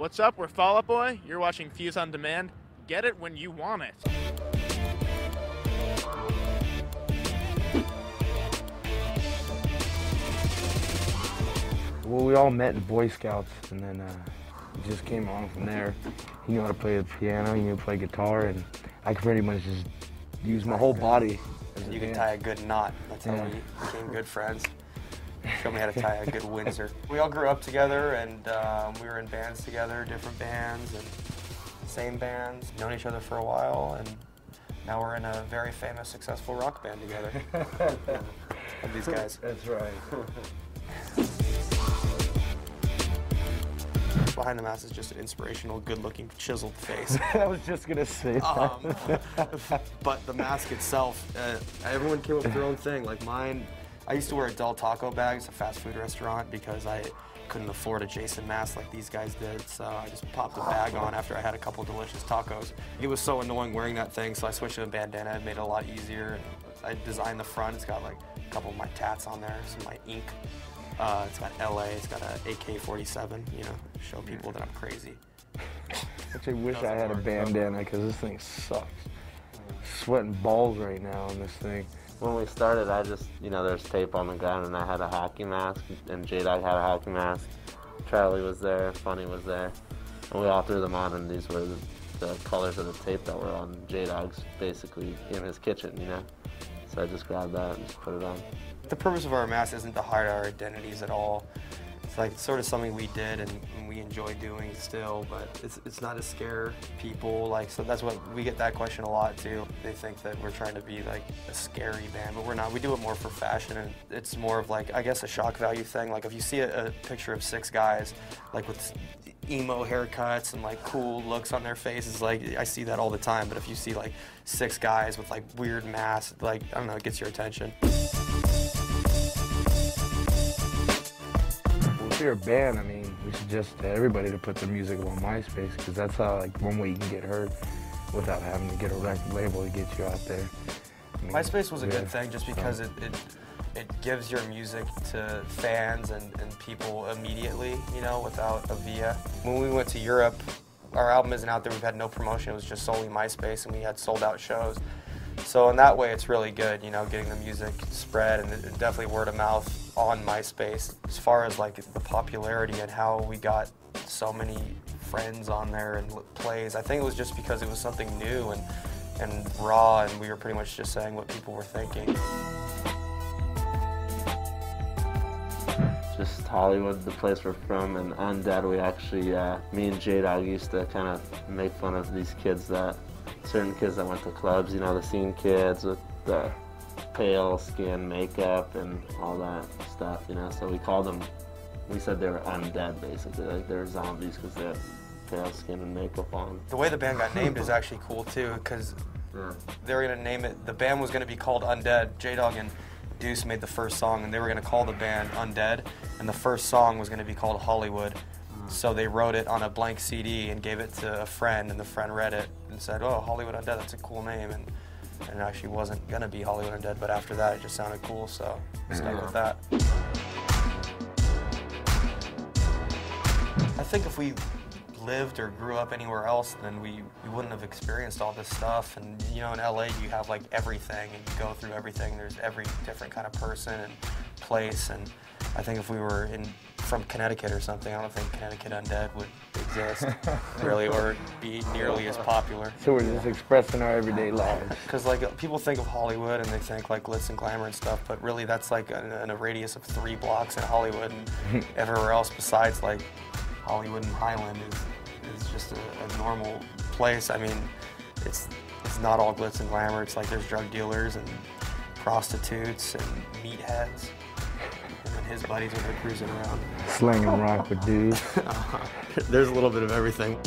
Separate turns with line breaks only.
What's up? We're Fall Out Boy. You're watching Fuse on Demand. Get it when you want it.
Well, we all met in Boy Scouts, and then it just came on from there. He knew how to play the piano, he knew how to play guitar, and I could pretty much just use my whole body.
You can tie a good knot. That's how we became good friends. Show me how to tie a good Windsor. We all grew up together, and we were in bands together, different bands, and same bands. Known each other for a while, and now we're in a very famous, successful rock band together. Of these guys.
That's right.
Behind the Mask is just an inspirational, good-looking, chiseled face.
I was just gonna say that.
But the mask itself, everyone came up with their own thing. Like mine, I used to wear Del Taco bags, a fast food restaurant, because I couldn't afford a Jason mask like these guys did. So I just popped a bag on after I had a couple delicious tacos. It was so annoying wearing that thing, so I switched to a bandana. It made it a lot easier. I designed the front. It's got like a couple of my tats on there, some of my ink. It's got LA, it's got an AK-47, you know, show people that I'm crazy.
Actually wish I had a bandana because this thing sucks. Sweating balls right now on this thing.
When we started, I just, you know, there's tape on the ground and I had a hockey mask, and J-Dog had a hockey mask. Charlie was there, Funny was there, and we all threw them on, and these were the colors of the tape that were on J-Dog's, basically in his kitchen, you know? So I just grabbed that and just put it on.
The purpose of our mask isn't to hide our identities at all. It's like sort of something we did and we enjoy doing still, but it's not to scare people. Like, so that's what we get that question a lot too. They think that we're trying to be like a scary band, but we're not. We do it more for fashion, and it's more of like, I guess, a shock value thing. Like if you see a picture of 6 guys like with emo haircuts and like cool looks on their faces, like I see that all the time. But if you see like 6 guys with like weird masks, like, I don't know, it gets your attention.
If you're a band, I mean, we suggest to everybody to put their music on MySpace, because that's how, like, one way you can get heard without having to get a record label to get you out there. I mean,
MySpace was a good thing just because it gives your music to fans and people immediately, you know, without a via. When we went to Europe, our album isn't out there, we've had no promotion, it was just solely MySpace, and we had sold out shows. So in that way, it's really good, you know, getting the music spread, and definitely word of mouth on MySpace. As far as like the popularity and how we got so many friends on there and plays, I think it was just because it was something new and raw, and we were pretty much just saying what people were thinking.
Just Hollywood, the place we're from, and Undead, we actually, me and J-Dog used to kind of make fun of these kids certain kids that went to clubs, you know, the scene kids with the pale skin, makeup, and all that stuff, you know, so we said they were undead, basically, like they were zombies because they had pale skin and makeup on.
The way the band got named is actually cool too, because they were going to name it, the band was going to be called Undead. J-Dog and Deuce made the first song, and they were going to call the band Undead, and the first song was going to be called Hollywood. So they wrote it on a blank CD and gave it to a friend, and the friend read it and said, "Oh, Hollywood Undead, that's a cool name." And it actually wasn't going to be Hollywood Undead, but after that it just sounded cool, so stuck with that. I think if we lived or grew up anywhere else, then we wouldn't have experienced all this stuff. And you know, in LA you have like everything, and you go through everything. There's every different kind of person and place, and I think if we were from Connecticut or something, I don't think Connecticut Undead would exist, really, or be nearly as popular.
So we're just expressing our everyday lives.
Because like people think of Hollywood and they think like glitz and glamour and stuff, but really that's like in a radius of 3 blocks in Hollywood, and everywhere else besides like Hollywood and Highland is just a normal place. I mean, it's not all glitz and glamour. It's like there's drug dealers and prostitutes and meatheads. And his buddies when they're cruising around.
Slinging rock with dudes.
There's a little bit of everything.